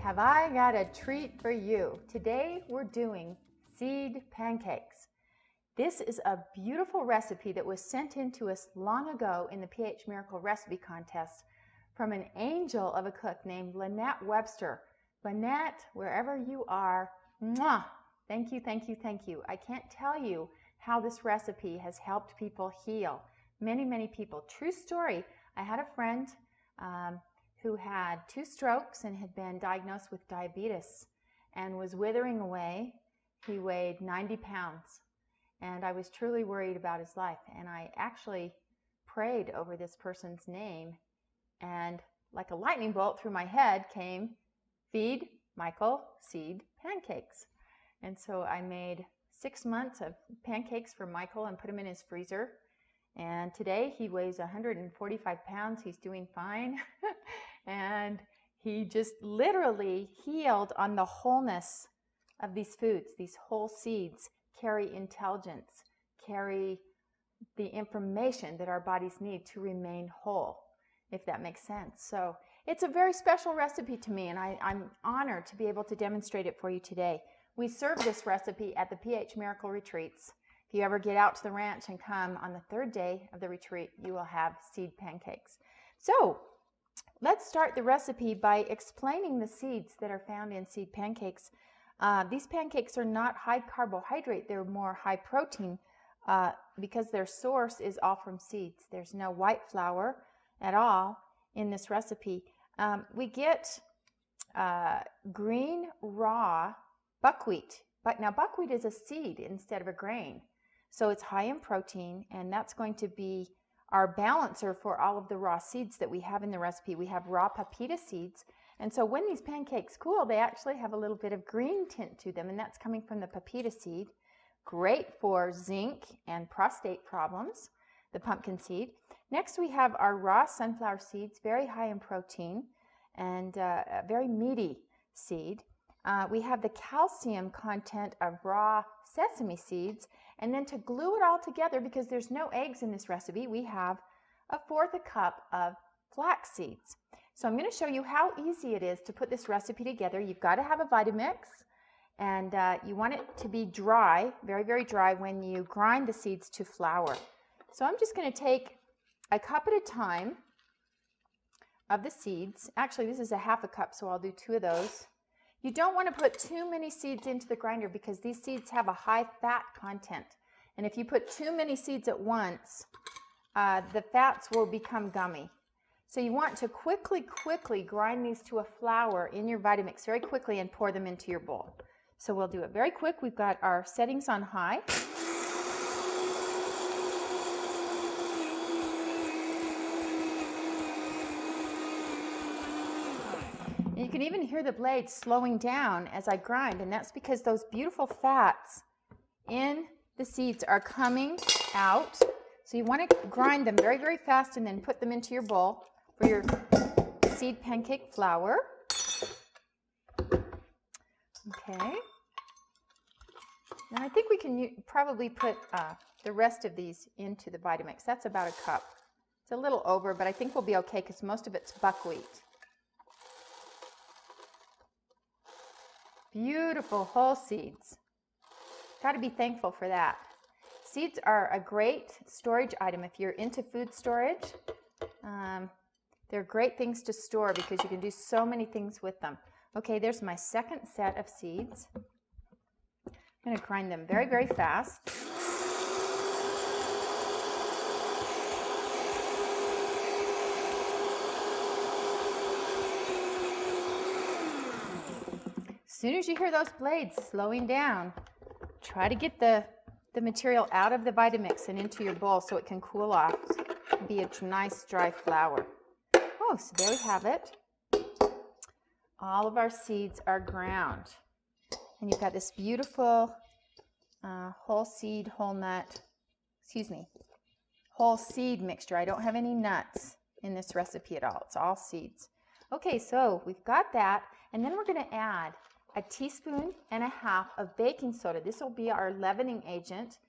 Have I got a treat for you? Today we're doing seed pancakes. This is a beautiful recipe that was sent in to us long ago in the PH Miracle Recipe Contest from an angel of a cook named Lynette Webster. Lynette, wherever you are, mwah, thank you, thank you, thank you. I can't tell you how this recipe has helped people heal. Many people. True story. I had a friend who had 2 strokes and had been diagnosed with diabetes and was withering away. He weighed 90 pounds and I was truly worried about his life, and I actually prayed over this person's name, and like a lightning bolt through my head came, feed Michael seed pancakes. And so I made 6 months of pancakes for Michael and put them in his freezer. And today he weighs 145 pounds. He's doing fine. And he just literally healed on the wholeness of these foods. These whole seeds carry intelligence, carry the information that our bodies need to remain whole, if that makes sense. So it's a very special recipe to me, and I'm honored to be able to demonstrate it for you today. We serve this recipe at the PH Miracle Retreats. If you ever get out to the ranch and come on the 3rd day of the retreat, you will have seed pancakes. So let's start the recipe by explaining the seeds that are found in seed pancakes. These pancakes are not high carbohydrate, they're more high protein because their source is all from seeds. There's no white flour at all in this recipe. We get green raw buckwheat, but now buckwheat is a seed instead of a grain. So it's high in protein, and that's going to be our balancer for all of the raw seeds that we have in the recipe. We have raw papita seeds, and so when these pancakes cool, they actually have a little bit of green tint to them, and that's coming from the papita seed. Great for zinc and prostate problems, the pumpkin seed. Next we have our raw sunflower seeds, very high in protein and a very meaty seed. We have the calcium content of raw sesame seeds, and then to glue it all together, because there's no eggs in this recipe, we have 1/4 cup of flax seeds. So I'm going to show you how easy it is to put this recipe together. You've got to have a Vitamix, and you want it to be dry, very dry, when you grind the seeds to flour. So I'm just going to take a cup at a time of the seeds. Actually, this is 1/2 cup, so I'll do 2 of those. You don't want to put too many seeds into the grinder because these seeds have a high fat content. And if you put too many seeds at once, the fats will become gummy. So you want to quickly grind these to a flour in your Vitamix very quickly and pour them into your bowl. So we'll do it very quick. We've got our settings on high. You can even hear the blades slowing down as I grind, and that's because those beautiful fats in the seeds are coming out. So you want to grind them very fast and then put them into your bowl for your seed pancake flour. Okay. And I think we can probably put the rest of these into the Vitamix. That's about 1 cup. It's a little over, but I think we'll be okay because most of it's buckwheat. Beautiful whole seeds. Got to be thankful for that. Seeds are a great storage item if you're into food storage. They're great things to store because you can do so many things with them. Okay, there's my 2nd set of seeds. I'm going to grind them very fast. As soon as you hear those blades slowing down, try to get the material out of the Vitamix and into your bowl so it can cool off and be a nice dry flour. Oh, so there we have it. All of our seeds are ground. And you've got this beautiful whole seed mixture. I don't have any nuts in this recipe at all. It's all seeds. Okay, so we've got that, and then we're going to add 1.5 teaspoons of baking soda. This will be our leavening agent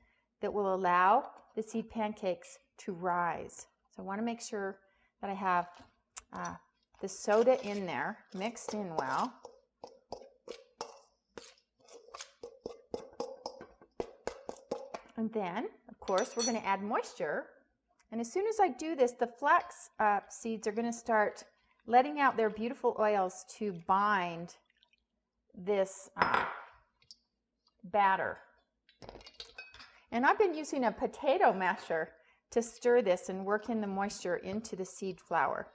that will allow the seed pancakes to rise. So I want to make sure that I have the soda in there, mixed in well. And then, of course, we're going to add moisture. And as soon as I do this, the flax seeds are going to start letting out their beautiful oils to bind this batter. And I've been using a potato masher to stir this and work in the moisture into the seed flour.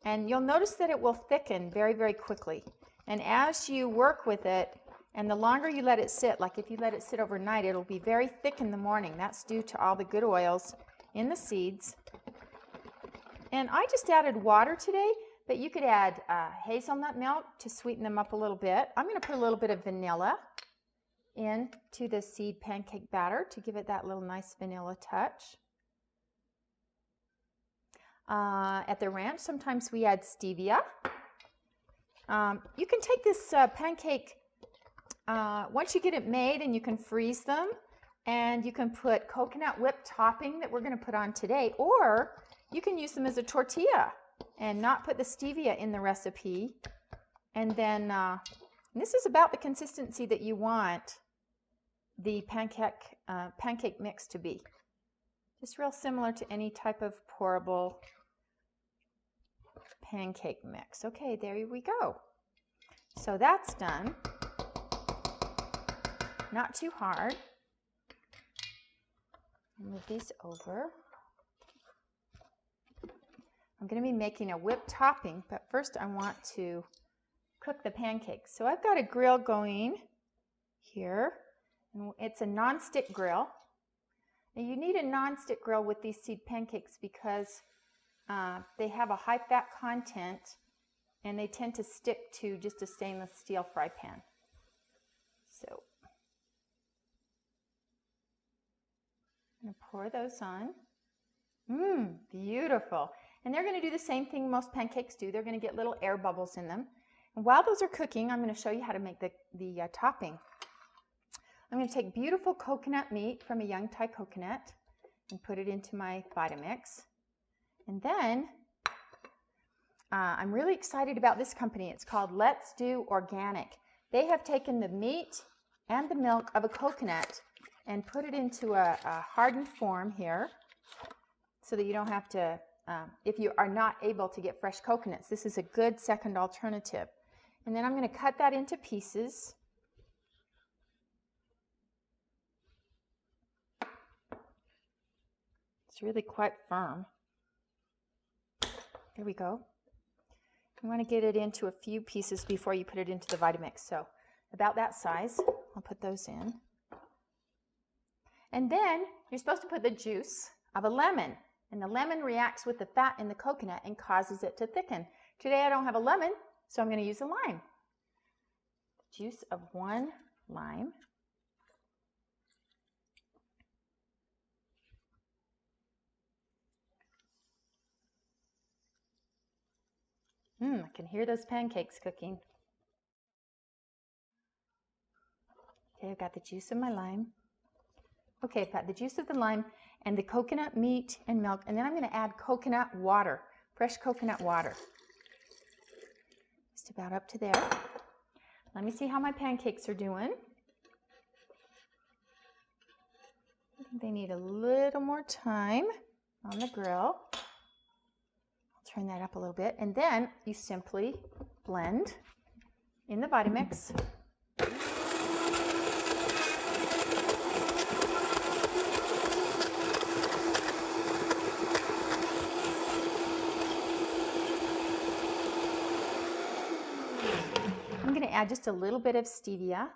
And you'll notice that it will thicken very, very quickly. And as you work with it, and the longer you let it sit, like if you let it sit overnight, it'll be very thick in the morning. That's due to all the good oils in the seeds. And I just added water today, but you could add hazelnut milk to sweeten them up a little bit. I'm going to put a little bit of vanilla into the seed pancake batter to give it that little nice vanilla touch. At the ranch, sometimes we add stevia. You can take this pancake, once you get it made, and you can freeze them, and you can put coconut whipped topping that we're going to put on today, or you can use them as a tortilla and not put the stevia in the recipe. And then this is about the consistency that you want the pancake mix to be. Just real similar to any type of pourable pancake mix. Okay, there we go. So that's done. Not too hard. Move these over. I'm going to be making a whipped topping, but first I want to cook the pancakes. So I've got a grill going here, and it's a non-stick grill. And you need a non-stick grill with these seed pancakes because they have a high fat content and they tend to stick to just a stainless steel fry pan. So I'm going to pour those on. Beautiful. And they're going to do the same thing most pancakes do. They're going to get little air bubbles in them. And while those are cooking, I'm going to show you how to make the topping. I'm going to take beautiful coconut meat from a young Thai coconut and put it into my Vitamix. And then I'm really excited about this company. It's called Let's Do Organic. They have taken the meat and the milk of a coconut and put it into a hardened form here so that you don't have to, if you are not able to get fresh coconuts, this is a good second alternative. And then I'm going to cut that into pieces. It's really quite firm. There we go. You want to get it into a few pieces before you put it into the Vitamix. So about that size, I'll put those in. And then you're supposed to put the juice of a lemon. And the lemon reacts with the fat in the coconut and causes it to thicken. Today I don't have a lemon, so I'm going to use a lime. The juice of 1 lime. I can hear those pancakes cooking. Okay, I've got the juice of my lime. Okay, I've got the juice of the lime and the coconut meat and milk, and then I'm going to add coconut water, fresh coconut water. Just about up to there. Let me see how my pancakes are doing. I think they need a little more time on the grill. I'll turn that up a little bit, and then you simply blend in the Vitamix. I'm going to add just a little bit of stevia,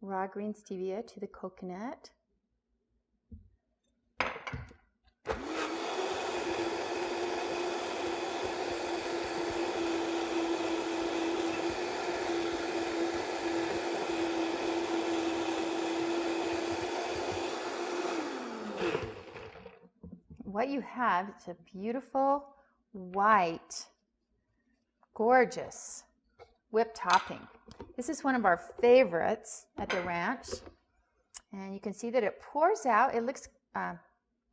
raw green stevia, to the coconut. What you have is a beautiful, white, gorgeous whipped topping. This is one of our favorites at the ranch. And you can see that it pours out. It looks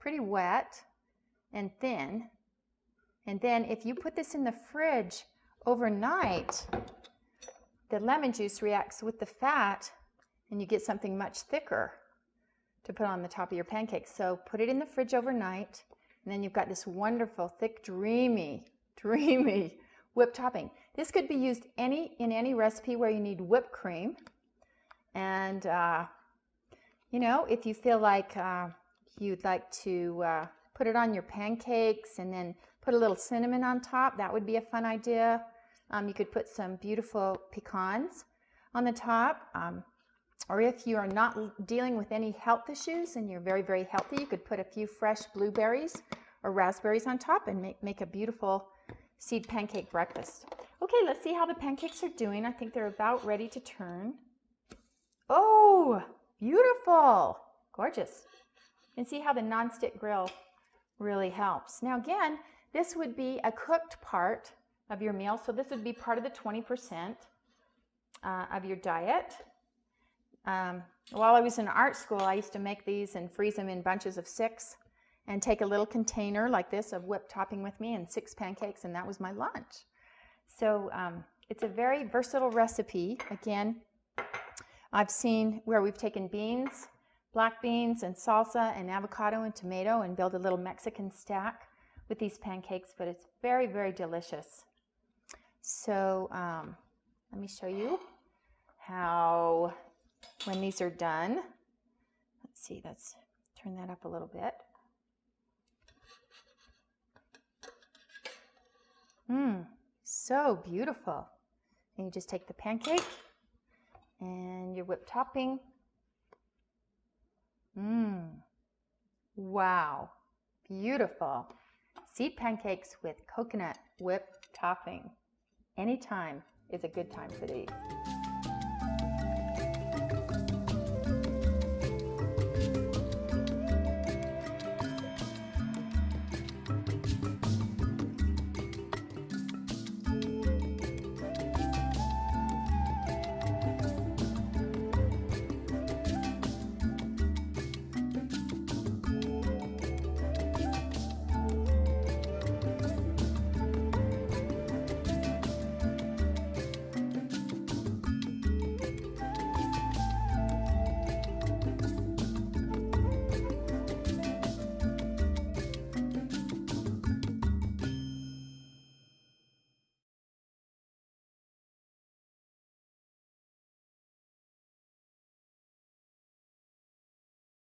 pretty wet and thin. And then if you put this in the fridge overnight, the lemon juice reacts with the fat and you get something much thicker. to put on the top of your pancakes. So put it in the fridge overnight, and then you've got this wonderful, thick, dreamy whipped topping. This could be used in any recipe where you need whipped cream. And, you know, if you feel like you'd like to put it on your pancakes and then put a little cinnamon on top, that would be a fun idea. You could put some beautiful pecans on the top. Or if you are not dealing with any health issues and you're very, very healthy, you could put a few fresh blueberries or raspberries on top and make a beautiful seed pancake breakfast. Okay, let's see how the pancakes are doing. I think they're about ready to turn. Oh, beautiful. Gorgeous. And see how the nonstick grill really helps. Now again, this would be a cooked part of your meal. So this would be part of the 20% of your diet. While I was in art school, I used to make these and freeze them in bunches of 6 and take a little container like this of whipped topping with me and 6 pancakes, and that was my lunch. So it's a very versatile recipe. Again, I've seen where we've taken beans, black beans and salsa and avocado and tomato and build a little Mexican stack with these pancakes, but it's very, very delicious. So let me show you how, when these are done, let's see, let's turn that up a little bit. So beautiful. And you just take the pancake and your whipped topping. Wow, beautiful. Seed pancakes with coconut whipped topping. Anytime is a good time for these.